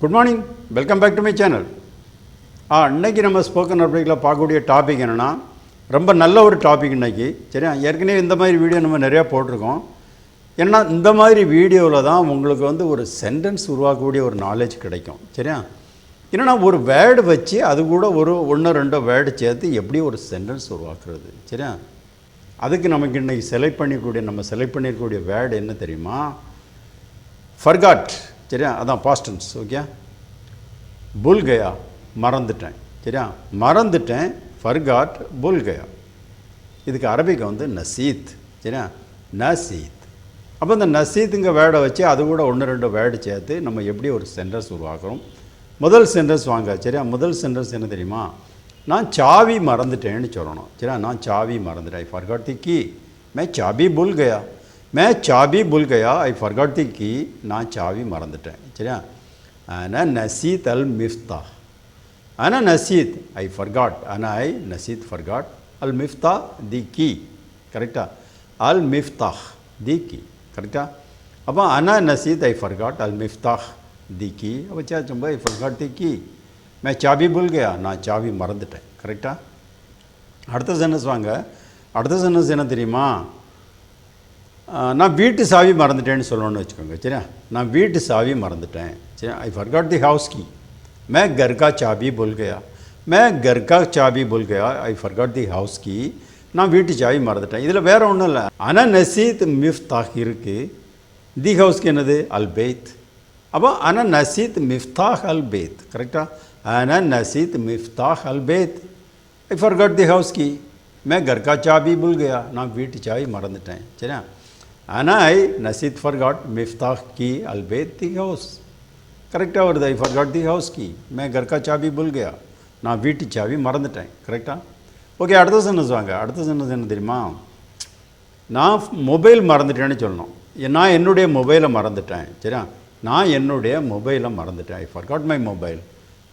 Good morning, welcome back to my channel. இன்றைக்கி நம்ம spoken அப்ளிக்கில் பார்க்கக்கூடிய டாபிக் என்னென்னா, ரொம்ப நல்ல ஒரு டாபிக் இன்றைக்கி. சரியா, ஏற்கனவே இந்த மாதிரி வீடியோ நம்ம நிறையா போட்டிருக்கோம். ஏன்னா இந்த மாதிரி வீடியோவில் தான் உங்களுக்கு ஒரு சென்டென்ஸ் உருவாக்கக்கூடிய ஒரு நாலேஜ் கிடைக்கும். சரியா, என்னென்னா ஒரு வேர்டு வச்சு அது கூட ஒரு 1-2 வேர்டு சேர்த்து எப்படி ஒரு சென்டென்ஸ் உருவாக்குறது. சரியா, அதுக்கு நமக்கு இன்றைக்கி செலக்ட் பண்ணியிருக்கக்கூடிய வேர்டு என்ன தெரியுமா? ஃபர்காட். சரியா, அதான் பாஸ்ட் டென்ஸ். ஓகே, புல் கயா, மறந்துட்டேன். சரியா, மறந்துட்டேன், ஃபர்காட், புல் கயா. இதுக்கு அரபிக்கு நசீத். சரியா, நசீத். அப்போ இந்த நசீத்துங்க வேர்டை வச்சு அது கூட 1-2 வேர்டு சேர்த்து நம்ம எப்படி ஒரு சென்டென்ஸ் உருவாக்குறோம். முதல் சென்டென்ஸ் வாங்க. சரியா, முதல் சென்டென்ஸ் என்ன தெரியுமா? நான் சாவி மறந்துட்டேன்னு சொல்லணும். சரியா, நான் சாவி மறந்துட்டேன். ஐ ஃபர்காட் தி கீ, மே சாபி புல் கயா. मैं चाबी भूल गया, आई फॉरगॉट द की, நான் சாவி மறந்துட்டேன். சரியா, அனா நசீத் அல் மிஃப்தாஹ். அனா நசீத் ஐ ஃபர்காட், அனா ஐ நசீத் ஃபர்காட் அல் மிஃப்தாஹ் தி கீ. கரெக்டா, அல் மிஃப்தாஹ் தி கீ. கரெக்டா, அப்போ அனா நசீத் ஐ ஃபர்காட் அல் மிஃப்தாஹ் தி கீ. அப்போ சும்மா ஐ ஃபர்காட் தி கீ, மே சாபி புல் கயா, நான் சாவி மறந்துட்டேன். கரெக்டா, அடுத்த சென்டென்ஸ் வாங்க. அடுத்த சென்டென்ஸ் என்ன தெரியுமா? நான் வீட்டு சாவி மறந்துட்டேன்னு சொல்லணும்னு வச்சுக்கோங்க. சரியா, நான் வீட்டு சாவி மறந்துட்டேன். சரியா, I forgot the house key, மே घर का चाबी भूल गया. मैं घर का चाबी भूल गया, I forgot the house key. நான் வீட்டு சாவி மறந்துட்டேன். இதில் வேறு ஒன்றும் இல்லை, அனா நசீத் மிஃப்தாஹ் இருக்குது. தி ஹவுஸ்க்கு என்னது? அல் பெய்த். அப்போ அனா நசீத் மிஃப்தாஹ் அல் பெய்த். கரெக்டாக, அனா நசீத் மிஃப்தாஹ் அல் பெய்த், I forgot the house key, மே घर का चाबी भूल गया. நான் வீட்டு சாவி மறந்துட்டேன். சரியா, அனா ஐ நசீத் ஃபர்காட் மிஃப்தாஹ் கீ அல் பெய்த் தி ஹவுஸ். கரெக்டாக வருது. I forgot the house key, மே घर का चाबी भूल गया. நான் வீட்டு சாவி மறந்துட்டேன். கரெக்டாக, ஓகே. அடுத்த சென்டென்ஸ் வாங்க. அடுத்த சென்டென்ஸ் என்ன தெரியுமா? நான் மொபைல் மறந்துட்டேன்னு சொல்லணும். நான் என்னுடைய மொபைலை மறந்துட்டேன். சரியா, நான் என்னுடைய மொபைலை மறந்துட்டேன். ஐ ஃபர்காட் மை மொபைல்,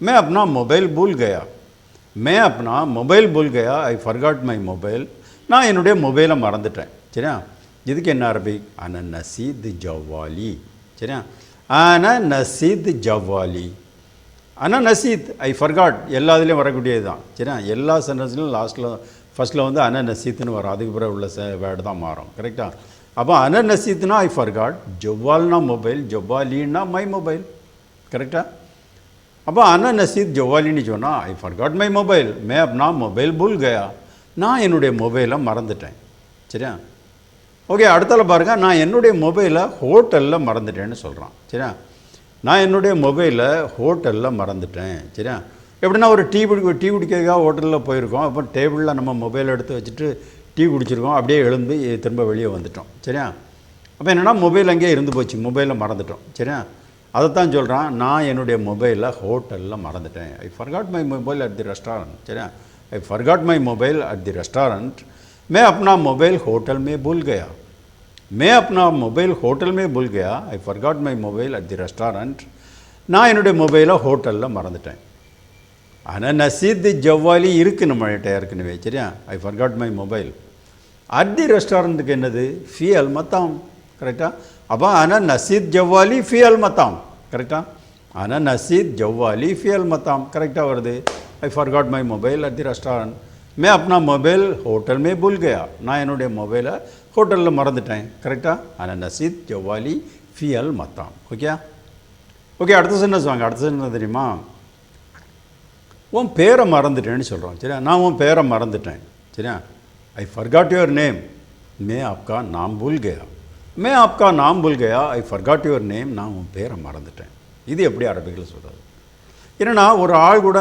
மே அப்னா மொபைல் பூல் கயா. மே அப்னா மொபைல் பூல் கயா, ஐ ஃபர்காட் மை மொபைல். நான் என்னுடைய மொபைலை மறந்துட்டேன். சரியா, இதுக்கு என்ன அரபிக்? அன நசீத் ஜவாலி. சரியா, அன நசீத் ஜவாலி. அன நசீத் ஐ ஃபர்காட் எல்லாத்துலேயும் வரக்கூடியது தான். சரியா, எல்லா சென்டென்ஸ்லையும் லாஸ்ட்டில் ஃபஸ்ட்டில் அன நசீத்துன்னு வரும். அதுக்கு பிறகு உள்ள வேர்டு தான் மாறும். கரெக்டாக, அப்போ அன நசீத்னா ஐ ஃபர்காட், ஜவால்னா மொபைல், ஜவாலின்னா மை மொபைல். கரெக்டாக, அப்போ அன நசீத் ஜவாலின்னு சொன்னால் ஐ ஃபர்காட் மை மொபைல், மே அப்னா மொபைல் பூல் கயா. நான் என்னுடைய மொபைலை மறந்துட்டேன். சரியா, ஓகே. அடுத்தால பாருங்கள், நான் என்னுடைய மொபைலை ஹோட்டலில் மறந்துட்டேன்னு சொல்கிறான். சரியா, நான் என்னுடைய மொபைலை ஹோட்டலில் மறந்துட்டேன். சரியா, எப்படின்னா ஒரு டீ குடிக்கிறதுக்காக ஹோட்டலில் போயிருக்கோம். அப்போ டேபிளில் நம்ம மொபைலை எடுத்து வச்சுட்டு டீ குடிச்சிருக்கோம். அப்படியே எழுந்து திரும்ப வெளியே வந்துட்டோம். சரியா, அப்போ என்னென்னா மொபைல் அங்கேயே இருந்து போச்சு, மொபைலை மறந்துட்டோம். சரியா, அதைத்தான் சொல்கிறான், நான் என்னுடைய மொபைலை ஹோட்டலில் மறந்துட்டேன். I forgot my mobile at the restaurant. சரியா, I forgot my mobile at the restaurant, मैं अपना मोबाइल होटल में भूल गया. मैं अपना मोबाइल होटल में भूल गया, I forgot my mobile at the restaurant. நான் என்னுடைய மொபைலை ஹோட்டலில் மறந்துட்டேன். ஆனால் நசீத் ஜவ்வாலி இருக்குது நம்மகிட்ட ஏற்கனவே. சரியா, I forgot my mobile. At the ரெஸ்டாரண்ட்டுக்கு என்னது? ஃபி அல் மத்தாம். கரெக்டாக, அப்போ ஆனால் நசீத் ஜவ்வாலி ஃபி அல் மத்தாம். கரெக்டாக, ஆனால் நசீத் ஜவ்வாலி ஃபி அல் மத்தாம். கரெக்டாக வருது. I forgot my mobile at the restaurant, मैं अपना मोबाइल होटल में भूल गया. நான் என்னுடைய மொபைலை ஹோட்டலில் மறந்துட்டேன். கரெக்டாக, ஆனால் நசீத் ஜவாலி ஃபி அல் மத்தாம். Okay, okay. அடுத்த சென்டென்ஸ் வாங்க. அடுத்த சென்டென்ஸ் தெரியுமா? உன் பேரை மறந்துட்டேன்னு சொல்கிறோம். சரியா, நான் உன் பேரை மறந்துட்டேன். சரியா, ஐ ஃபர்காட் யுவர் நேம், மே ஆப்கா நாம் பூல் கயா. மே ஆப்கா நாம் பூல் கயா, ஐ ஃபர்காட் யுவர் நேம், நான் உன் பேரை மறந்துட்டேன். இது எப்படி அரபிக்கில் சொல்கிறது? ஏன்னா ஒரு ஆள் கூட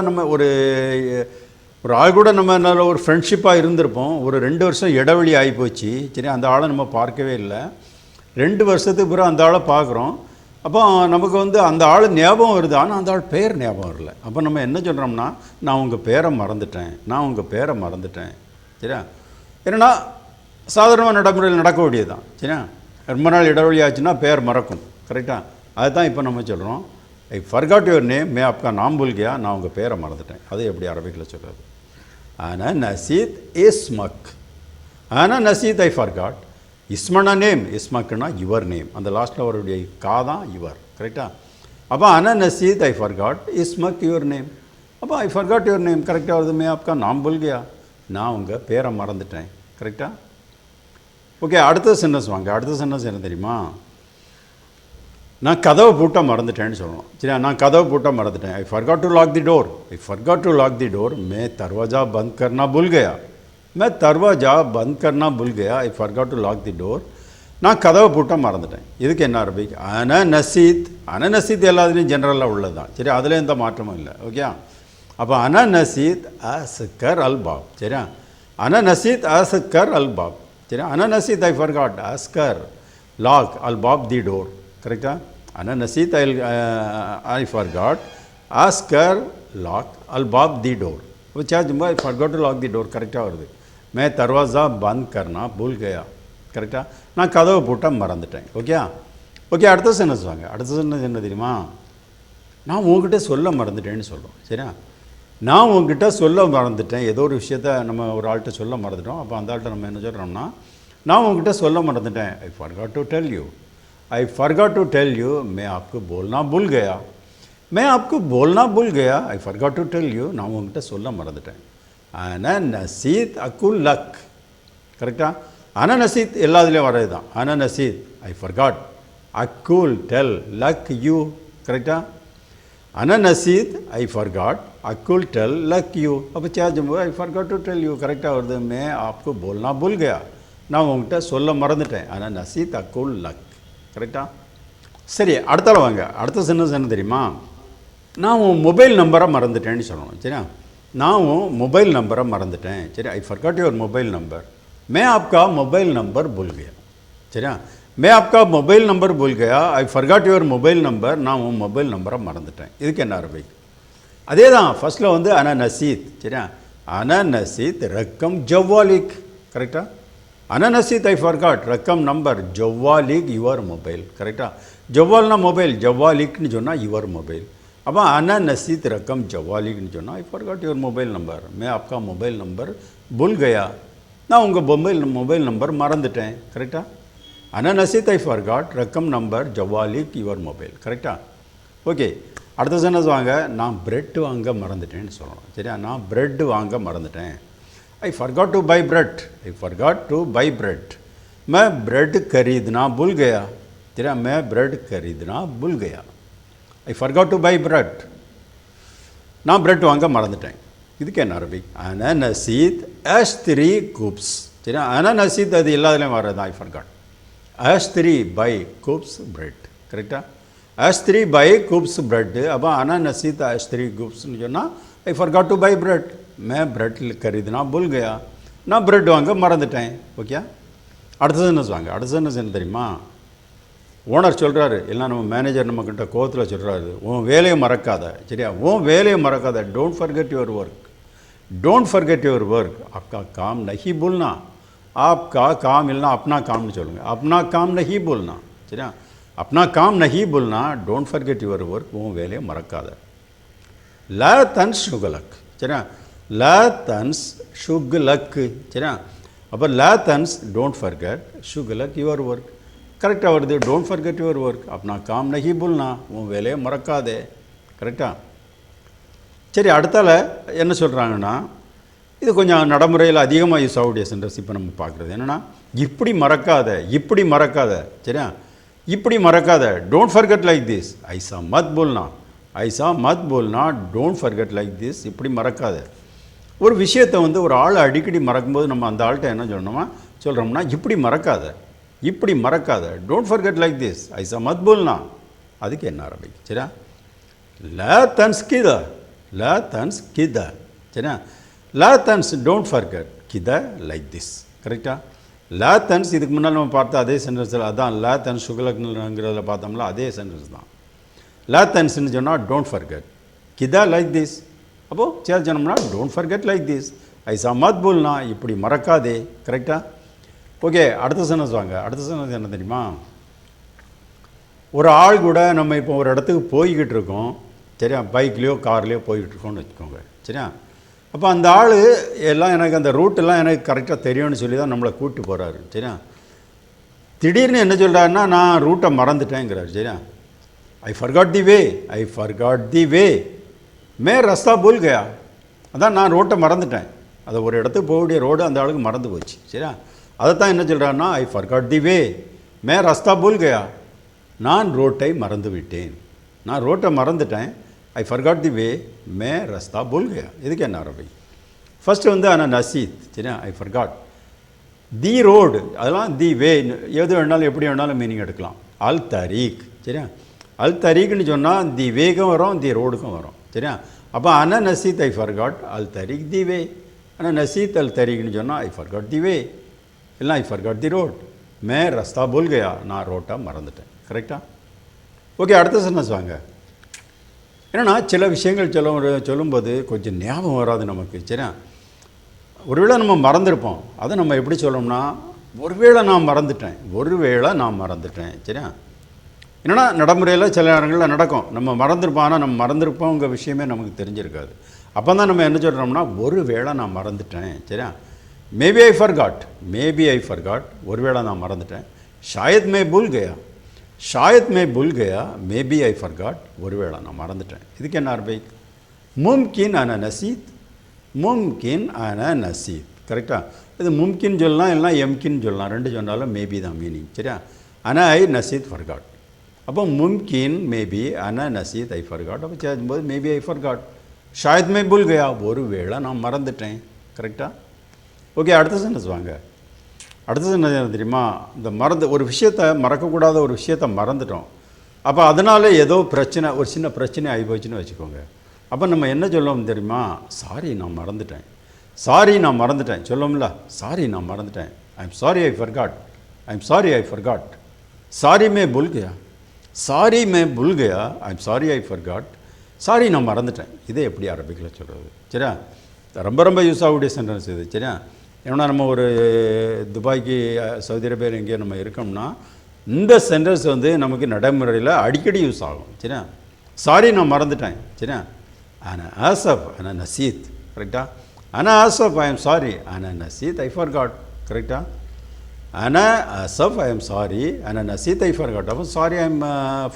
நம்ம நல்ல ஒரு ஃப்ரெண்ட்ஷிப்பாக இருந்திருப்போம். ஒரு 2 வருஷம் இடைவெளி ஆகிப்போச்சு. சரி, அந்த ஆளை நம்ம பார்க்கவே இல்லை. 2 வருஷத்துக்கு பிறகு அந்த ஆளை பார்க்குறோம். அப்போ நமக்கு அந்த ஆள் ஞாபகம் வருது, ஆனால் அந்த ஆள் பேர் ஞாபகம் வரல. அப்போ நம்ம என்ன சொல்கிறோம்னா, நான் உங்கள் பேரை மறந்துட்டேன், நான் உங்கள் பேரை மறந்துட்டேன். சரியா, ஏன்னா சாதாரணமாக நடைமுறையில் நடக்கக்கூடியது தான். சரியா, ரொம்ப நாள் இடைவெளி ஆச்சுன்னா பேர் மறக்கும். கரெக்டாக, அதுதான் இப்போ நம்ம சொல்கிறோம். ஐ ஃபர்காட் யுவர் நேம், மே ஆப்கா நாம் பூல் கயா. நான் உங்கள் பேரை மறந்துட்டேன். அது எப்படி அரபிக்கில் சொல்கிறது? அனா நசீத் இஸ்மக். அனா நசீத் ஐ ஃபர்காட். இஸ்மனா நேம், இஸ்மக்குனா யுவர் நேம். அந்த லாஸ்ட்டில் அவருடைய கா தான் யுவர். கரெக்டாக, अब आना नसीद आई फॉरगॉट इस्मक योर नेम. अब आई फॉरगॉट योर नेम करेक्டாக வருது. मैं आपका नाम भूल गया. நான் உங்கள் பேரை மறந்துட்டேன். கரெக்டாக? ஓகே, அடுத்த சென்டென்ஸ் வாங்க. அடுத்த சென்டென்ஸ் என்ன தெரியுமா? நான் கதவை பூட்ட மறந்துட்டேன்னு சொல்லணும். சரியா? நான் கதவை பூட்ட மறந்துட்டேன். I forgot to lock the door. I forgot to lock the door. मैं दरवाज़ा बंद करना भूल गया. मैं दरवाज़ा बंद करना भूल गया. I forgot to lock the door. நான் கதவை பூட்ட மறந்துட்டேன். இதுக்கு என்ன அரபிக்? அன நசீத். அன நசீத் எல்லாத்துலேயும் ஜென்ரலாக உள்ளது தான். சரி, அதில் எந்த மாற்றமும் இல்லை. ஓகே, அப்போ அன நசீத் அஸ்கர் அல் பாப். சரியா? அன நசீத் அஸ்கர் அல் பாப். சரியா? அன நசீத் ஐ ஃபர்காட் அஸ்கர் லாக் அல் பாப் தி டோர். கரெக்டா? அன நசீத் ஐ ஃபர்காட் அஸ்கர் லாக் அல் பாப் தி டோர். वो क्या जुम्बा I forgot to lock the door करेक्டாக வருது. मैं दरवाज़ा बंद करना भूल गया. கரெக்டாக? நான் கதவை பூட்ட மறந்துட்டேன். ஓகே ஓகே, அடுத்த சென்டென்ஸ் வாங்க. அடுத்த சென்டென்ஸ் என்ன தெரியுமா? நான் உங்ககிட்ட சொல்ல மறந்துட்டேன்னு சொல்கிறோம். சரியா? நான் உங்ககிட்ட சொல்ல மறந்துட்டேன். ஏதோ ஒரு விஷயத்த நம்ம ஒரு ஆள்கிட்ட சொல்ல மறந்துட்டோம். அப்போ அந்த ஆள்கிட்ட நம்ம என்ன சொல்கிறோம்னா, நான் உங்ககிட்ட சொல்ல மறந்துட்டேன். I forgot to tell you. I forgot to tell you. मैं आपको बोलना भूल गया. मैं आपको बोलना भूल गया. I forgot to tell you. நான் உங்ககிட்ட சொல்ல மறந்துட்டேன். அன நசீத் அக்குல் லக். கரெக்டாக? அன நசீத் எல்லாத்துலேயும் வரது தான். அன நசீத் ஐ ஃபர்காட் அக்குல் டெல் லக் யூ. கரெக்டாக? அன நசீத் ஐ ஃபர்காட் அக்குல் டெல் லக் யூ. அப்போ சேஜ் I forgot to tell you கரெக்டாக வருது. मैं आपको बोलना भूल गया. நான் உங்ககிட்ட சொல்ல மறந்துட்டேன். அன நசீத் அக்குல் லக். கரெக்டாக? சரி, அடுத்தால வாங்க. அடுத்த சென்டென்ஸ் என்ன தெரியுமா? நான் உன் மொபைல் நம்பரை மறந்துட்டேன்னு சொல்லணும். சரியா? நான் உன் மொபைல் நம்பரை மறந்துட்டேன். சரி, ஐ ஃபர்காட் யுவர் மொபைல் நம்பர். मैं आपका मोबाइल नंबर भूल गया. சரியா? मैं आपका मोबाइल नंबर भूल गया. I forgot your mobile number. நான் உன் மொபைல் நம்பரை மறந்துட்டேன். இதுக்கு என்ன அரபிக்? அதே தான். ஃபஸ்ட்டில் வந்து அன நசீத். சரியா? அன நசீத் ரக்கம் ஜவ்வாலிக். கரெக்டாக? அன நசீத் ஐ ஃபர்காட் ரக்கம் நம்பர் ஜவ்வாலிக் யுவர் மொபைல். கரெக்டாக? ஜவ்வால்னா மொபைல், ஜவ்வாலிக்னு சொன்னால் யுவர் மொபைல். அப்போ அன நசீத் ரக்கம் ஜவ்வாலிக்னு சொன்னால் I forgot your mobile number. मैं आपका मोबाइल नंबर भूल गया. நான் உங்கள் மொபைல் நம்பர் மறந்துட்டேன். கரெக்டாக? அன நசீத் ஐ ஃபர்காட் ரக்கம் நம்பர் ஜவ்வாலிக் யுவர் மொபைல். கரெக்டாக? ஓகே, அடுத்த சென்டென்ஸ் வாங்க. நான் பிரெட் வாங்க மறந்துட்டேன்னு சொல்லணும். சரியா? நான் பிரெட் வாங்க மறந்துட்டேன். I forgot to buy bread. I forgot to buy bread. मैं ब्रेड खरीदना भूल गया. சரியா? मैं ब्रेड खरीदना भूल गया. I forgot to buy bread. நான் பிரெட் வாங்க மறந்துட்டேன். இதுக்கு என்ன அரபிக்? அன நசீத் அஷ்திரி குப்ஸ். சரியா? அன நசீத் அது எல்லாத்துலேயும் வர்றது. ஐ ஃபர்காட் அஷ்திரி பை குப்ஸ் பிரெட். கரெக்டாக? அஷ்திரி பை குப்ஸ் பிரெட்டு. அப்போ அன நசீத் அஷ்திரி குப்ஸ்ன்னு சொன்னால் I forgot to buy bread. मैं ब्रेड खरीदना भूल गया. நான் பிரெட் வாங்க மறந்துட்டேன். ஓகே, அடுத்த சென்டென்ஸ் வாங்க. அடுத்த சென்டென்ஸ் என்ன தெரியுமா? ஓனர் சொல்கிறாரு, எல்லாம் நம்ம மேனேஜர் நம்மக்கிட்ட கோவத்தில் சொல்கிறாரு, உன் வேலையை மறக்காத. சரியா? உன் வேலையை மறக்காத. Don't forget your work. Don't forget your work. आपका काम नहीं भूलना. आपका काम இல்லைனா अपना कामனு சொல்லுங்கள். अपना काम नहीं भूलना. சரியா? अपना काम नहीं भूलना. Don't forget your work. உன் வேலையை மறக்காத. லா தன்ஸ் ஷுகலக். சரியா? லா தன்ஸ் ஷுகலக். சரியா? அப்போ லா தன்ஸ் டோன்ட் ஃபர்கெட் ஷுகலக் யுவர் ஒர்க். கரெக்டாக வருது. Don't forget your work. अपना काम नहीं भूलना. உன் வேலையை மறக்காதே. கரெக்டாக? சரி, அடுத்தால என்ன சொல்கிறாங்கன்னா, இது கொஞ்சம் நடைமுறையில் அதிகமாக யூஸ் ஆகக்கூடிய சென்டென்ஸ் இப்போ நம்ம பார்க்குறது என்னென்னா, இப்படி மறக்காத. இப்படி மறக்காத. சரியா? இப்படி மறக்காத. Don't forget like this. ஐசா மத் போல்னா. ஐசா மத் போல்னா. Don't forget like this. இப்படி மறக்காத. ஒரு விஷயத்தை வந்து ஒரு ஆள் அடிக்கடி மறக்கும்போது நம்ம அந்த ஆள்கிட்ட என்ன சொல்கிறோம்னா இப்படி மறக்காத. இப்படி மறக்காத. Don't forget like this. ஐசா மத் போல்னா. அதுக்கு என்ன அரபிக்? சரியா? லா தன்ஸ் கிதா. லா தன்ஸ் கிதா. சரியா? லா தன்ஸ் டோன்ட் ஃபர்கெட் கிதா லைக் திஸ். கரெக்டாக? லா தன்ஸ் இதுக்கு முன்னால் நம்ம பார்த்தா அதே சென்டென்ஸில் அதான் லா தன்ஸ் சுகலக்ங்கிறதுல பார்த்தோம்ல அதே சென்டென்ஸ் தான். லா தன்ஸ்ன்னு சொன்னால் டோன்ட் ஃபர்கெட் கிதா லைக் திஸ். அப்போது சேர் சொன்னோம்னா டோன்ட் ஃபர்கெட் லைக் திஸ். ஐசா மத் போல்னா. இப்படி மறக்காதே. கரெக்டாக? ஓகே, அடுத்த சென்டென்ஸ் வாங்க. அடுத்த சென்டென்ஸ் என்ன தெரியுமா? ஒரு ஆள் கூட நம்ம இப்போ ஒரு இடத்துக்கு போய்கிட்டு இருக்கோம். சரியா? பைக்லேயோ கார்லேயோ போய்கிட்டு இருக்கோம்னு வச்சுக்கோங்க. சரியா? அப்போ அந்த ஆள் எல்லாம் எனக்கு அந்த ரூட்டெல்லாம் எனக்கு கரெக்டாக தெரியும்னு சொல்லி தான் நம்மளை கூப்பிட்டு போகிறாரு. சரியா? திடீர்னு என்ன சொல்கிறாருன்னா நான் ரூட்டை மறந்துட்டேங்கிறார். சரியா? I forgot the way, I forgot the way, மே ரஸ்தா பூல் கயா, அதான் நான் ரோட்டை மறந்துட்டேன். அதை ஒரு இடத்துக்கு போகக்கூடிய ரோடு அந்த ஆளுக்கு மறந்து போச்சு. சரியா, அதை தான் என்ன சொல்கிறான்னா ஐ ஃபர்காட் தி வே, மே ரஸ்தா பூல் கயா, நான் ரோட்டை மறந்து விட்டேன். நான் ரோட்டை மறந்துட்டேன். ஐ ஃபர்காட் தி வே, மே ரஸ்தா பூல் கயா. இதுக்கு என்ன அரபி? ஃபஸ்ட்டு வந்து ஆனால் நசீத். சரியா, ஐ ஃபர்காட். தி ரோடு அதெல்லாம் தி வே, எது வேணாலும் எப்படி வேணாலும் மீனிங் எடுக்கலாம். அல் தரீக். சரியா, அல் தரீக்னு சொன்னால் தி வேக்கும் வரும், தி ரோடுக்கும் வரும். சரியா, அப்போ அன நசீத் ஐ ஃபர்காட் அல் தரீக் தி வே, ஆனால் நசீத் அல் தரீக்னு சொன்னால் ஐ ஃபர்காட் தி வே, இல்லை ஐ ஃபர்காட் தி ரோட், மே ரஸ்தா பூல் கயா, நான் ரோட்டை மறந்துட்டேன். கரெக்டாக? ஓகே, அடுத்த சென்டென்ஸ் வாங்க. ஏன்னா சில விஷயங்கள் சொல்லும்போது கொஞ்சம் ஞாபகம் வராது நமக்கு. சரியா, ஒருவேளை நம்ம மறந்துருப்போம். அதை நம்ம எப்படி சொல்லணும்னா ஒருவேளை நான் மறந்துட்டேன். சரியா, என்னன்னா நடைமுறையில் சில நேரங்களில் நடக்கும். நம்ம மறந்துருப்போம், ஆனால் நம்ம மறந்துருப்போங்கிற விஷயமே நமக்கு தெரிஞ்சிருக்காது. அப்போ தான் நம்ம என்ன சொல்கிறோம்னா ஒருவேளை நான் மறந்துட்டேன். சரியா, மேபி ஐ ஃபர்காட், ஒருவேளை நான் மறந்துட்டேன். ஷாயத் மே பூல் கயா, மேபி ஐ ஃபர்காட், ஒருவேளை நான் மறந்துட்டேன். இதுக்கு என்ன அரபிக்? மும்கின் அன நசீத். கரெக்டாக? இது மும்கின் சொல்லலாம், இல்லைனா எம்கின் சொல்லலாம். ரெண்டு சொன்னாலும் மேபி தான் மீனிங். சரியா, அன ஐ நசீத் ஃபர்காட். அப்போ மும்கின் மேபி, அன நசீத் ஐ ஃபர்காட். அப்போ சேரும்போது மேபி ஐ ஃபர்காட், ஷாயத் மே பூல் கயா, ஒருவேளை நான் மறந்துட்டேன். கரெக்டாக? ஓகே, அடுத்த சென்டென்ஸ் வாங்க. அடுத்தது என்ன தெரியுமா? இந்த ஒரு விஷயத்தை மறக்கக்கூடாத ஒரு விஷயத்தை மறந்துட்டோம். அப்போ அதனால் ஏதோ பிரச்சனை, ஒரு சின்ன பிரச்சனை ஆகி போச்சுன்னு வச்சுக்கோங்க. அப்போ நம்ம என்ன சொல்லுவோம் தெரியுமா? சாரி நான் மறந்துட்டேன் சொல்லுவோம்ல. சாரி நான் மறந்துட்டேன், I am sorry I forgot, sorry மே பூல் கயா, I am sorry I forgot, sorry நான் மறந்துட்டேன். இதே எப்படி அரபிக்கில் சொல்கிறது? சரியா, ரொம்ப யூஸ் ஆகக்கூடிய சென்டென்ஸ் இது. சரியா, ஏன்னா நம்ம ஒரு துபாய்க்கு சவுதி அரேபியா எங்கேயோ நம்ம இருக்கோம்னா இந்த சென்டென்ஸ் வந்து நமக்கு நடைமுறையில் அடிக்கடி யூஸ் ஆகும். சரியா, சாரி நான் மறந்துட்டேன். சரியா, அன ஆசப் அன நசீத். கரெக்டாக? அன ஆசப் ஐ எம் சாரி, அன நசீத் ஐ ஃபர்காட். கரெக்டாக? அன ஆசப் ஐ எம் சாரி, அன நசீத் ஐ ஃபர்காட். அப்போ sorry I am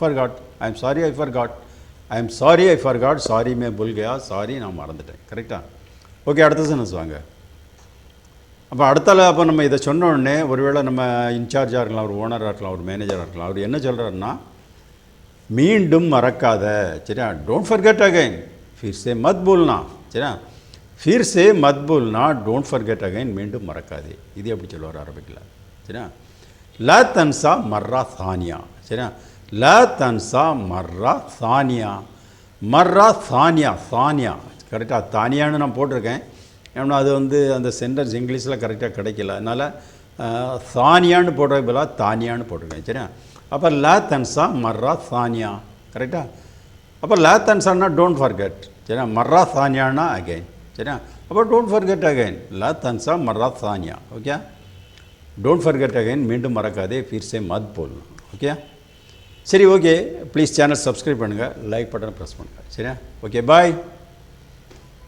forgot, I am sorry I forgot, sorry மே பூல் கயா, சாரி நான் மறந்துட்டேன். கரெக்டாக? ஓகே, அடுத்த சென்டென்ஸ் வாங்க. அப்போ அடுத்தால அப்போ நம்ம இதை சொன்ன உடனே ஒருவேளை நம்ம இன்சார்ஜாக இருக்கலாம், ஒரு ஓனராக இருக்கலாம், ஒரு மேனேஜராக இருக்கலாம். அவர் என்ன சொல்கிறாருன்னா மீண்டும் மறக்காத. சரியா, டோன்ட் ஃபர்கெட் அகைன், ஃபிர் சே மத் பூல்னா. சரியா, ஃபிர் சே மத் பூல்னா, டோன்ட் ஃபர்கெட் அகைன், மீண்டும் மறக்காதே. இது எப்படி சொல்லுவார் அரபிக்கில்? சரியா, லா தன்சா மர்ரா தானியா. சரியா, லா தன்சா மர்ரா தானியா, தானியா. கரெக்டாக தானியான்னு நான் போட்டிருக்கேன். ஏன்னா அது வந்து அந்த சென்டென்ஸ் இங்கிலீஷில் கரெக்டாக கிடைக்கல, அதனால் தானியான்னு போடுறது பதிலாக தானியான்னு போட்டிருக்கேன். சரியா, அப்போ லா தன்சா மர்ரா தானியா. கரெக்டாக? அப்போ லா தன்சான்னா டோன்ட் ஃபர்கெட். சரியா, மர்ரா தானியானா அகைன். சரியா, அப்போ டோன்ட் ஃபர்கெட் அகைன், லா தன்சா மர்ரா தானியா. ஓகே, டோன்ட் ஃபர்கெட் அகைன், மீண்டும் மறக்காதே, ஃபிர் சே மத் போல்னா. ஓகே, சரி, ஓகே. ப்ளீஸ் சேனல் சப்ஸ்கிரைப் பண்ணுங்கள், லைக் பட்டன் ப்ரெஸ் பண்ணுங்கள். சரியா, ஓகே, பாய்.